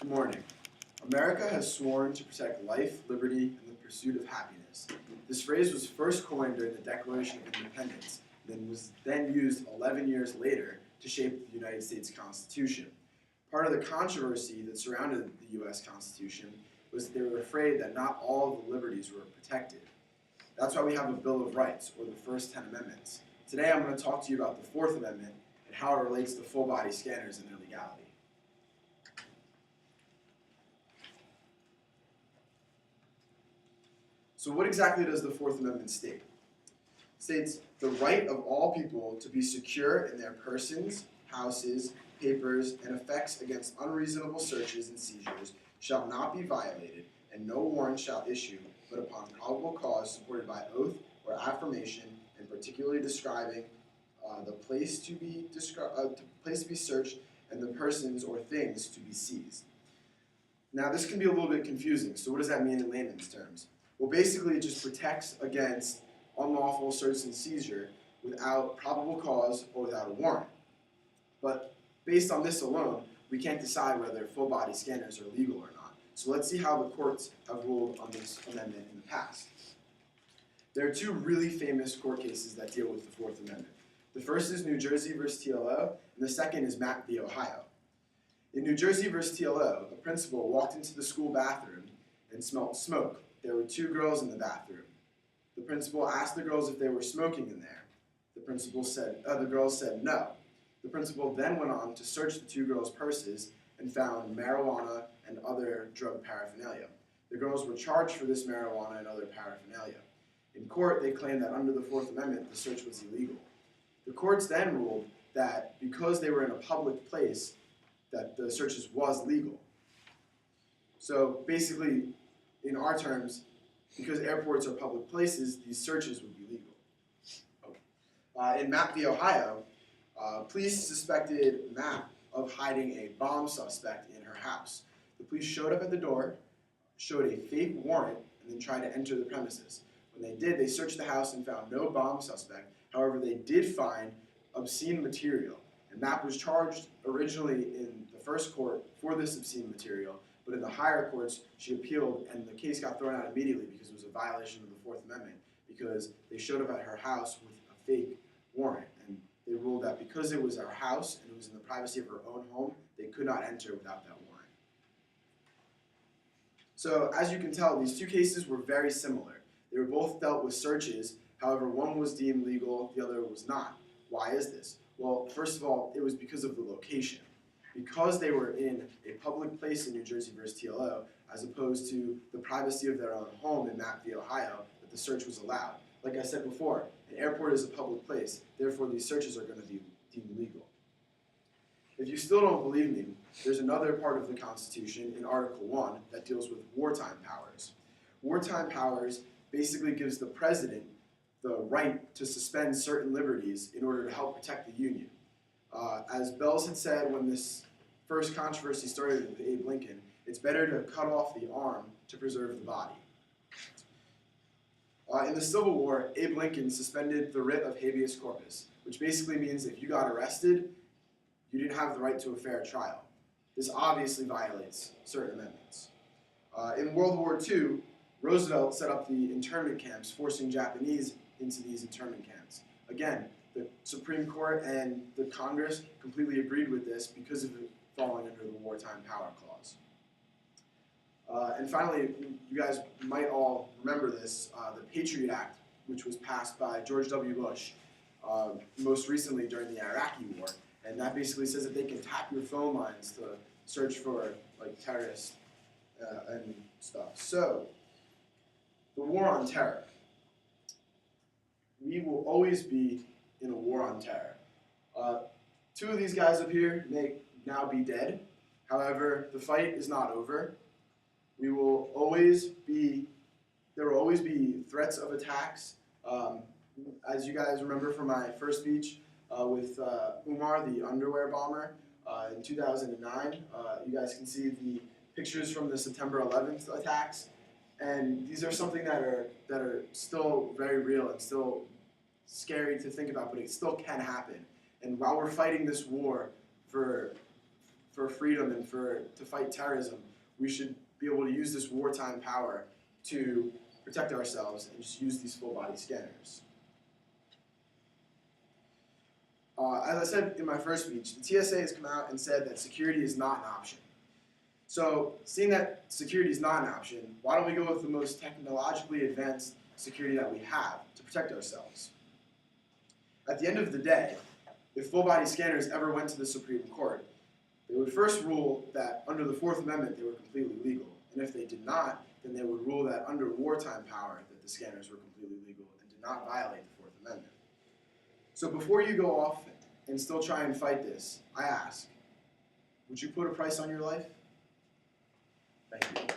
Good morning. America has sworn to protect life, liberty, and the pursuit of happiness. This phrase was first coined during the Declaration of Independence, and was then used 11 years later to shape the United States Constitution. Part of the controversy that surrounded the U.S. Constitution was that they were afraid that not all of the liberties were protected. That's why we have a Bill of Rights, or the first 10 amendments. Today I'm going to talk to you about the Fourth Amendment and how it relates to full-body scanners and their legality. So what exactly does the Fourth Amendment state? It states the right of all people to be secure in their persons, houses, papers, and effects against unreasonable searches and seizures shall not be violated, and no warrant shall issue but upon probable cause supported by oath or affirmation, and particularly describing the place to be searched and the persons or things to be seized. Now this can be a little bit confusing, so what does that mean in layman's terms? Well, basically it just protects against unlawful search and seizure without probable cause or without a warrant. But based on this alone, we can't decide whether full-body scanners are legal or not. So let's see how the courts have ruled on this amendment in the past. There are two really famous court cases that deal with the Fourth Amendment. The first is New Jersey v. TLO, and the second is Mapp v. Ohio. In New Jersey v. TLO, a principal walked into the school bathroom and smelled smoke. There were two girls in the bathroom. The principal asked the girls if they were smoking in there. The girls said no. The principal then went on to search the two girls' purses and found marijuana and other drug paraphernalia. The girls were charged for this marijuana and other paraphernalia. In court, they claimed that under the Fourth Amendment, the search was illegal. The courts then ruled that because they were in a public place, that the searches was legal. So basically, in our terms, because airports are public places, these searches would be legal. In Mapp v. Ohio, police suspected Mapp of hiding a bomb suspect in her house. The police showed up at the door, showed a fake warrant, and then tried to enter the premises. When they did, they searched the house and found no bomb suspect. However, they did find obscene material. And Mapp was charged originally in the first court for this obscene material, but in the higher courts, she appealed, and the case got thrown out immediately because it was a violation of the Fourth Amendment, because they showed up at her house with a fake warrant. And they ruled that because it was her house and it was in the privacy of her own home, they could not enter without that warrant. So as you can tell, these two cases were very similar. They were both dealt with searches. However, one was deemed legal, the other was not. Why is this? Well, first of all, it was because of the location. Because they were in a public place in New Jersey v. TLO, as opposed to the privacy of their own home in Mapp v. Ohio, that the search was allowed. Like I said before, an airport is a public place, therefore these searches are going to be deemed legal. If you still don't believe me, there's another part of the Constitution in Article 1 that deals with wartime powers. Wartime powers basically gives the president the right to suspend certain liberties in order to help protect the Union. As Bells had said when this first controversy started with Abe Lincoln, it's better to cut off the arm to preserve the body. In the Civil War, Abe Lincoln suspended the writ of habeas corpus, which basically means if you got arrested, you didn't have the right to a fair trial. This obviously violates certain amendments. In World War II, Roosevelt set up the internment camps, forcing Japanese into these internment camps. Again, the Supreme Court and the Congress completely agreed with this because of it falling under the Wartime Power Clause. And finally, you guys might all remember this, the Patriot Act, which was passed by George W. Bush most recently during the Iraqi War. And that basically says that they can tap your phone lines to search for like terrorists and stuff. So, the war on terror. We will always be in a war on terror. Two of these guys up here may now be dead. However, the fight is not over. There will always be threats of attacks. As you guys remember from my first speech with Umar, the underwear bomber, in 2009, you guys can see the pictures from the September 11th attacks. And these are something that are still very real and still scary to think about, but it still can happen. And while we're fighting this war for for freedom and to fight terrorism, we should be able to use this wartime power to protect ourselves and just use these full-body scanners. As I said in my first speech, the TSA has come out and said that security is not an option. So, seeing that security is not an option, why don't we go with the most technologically advanced security that we have to protect ourselves? At the end of the day, if full-body scanners ever went to the Supreme Court, they would first rule that under the Fourth Amendment they were completely legal. And if they did not, then they would rule that under wartime power that the scanners were completely legal and did not violate the Fourth Amendment. So before you go off and still try and fight this, I ask, would you put a price on your life? Thank you.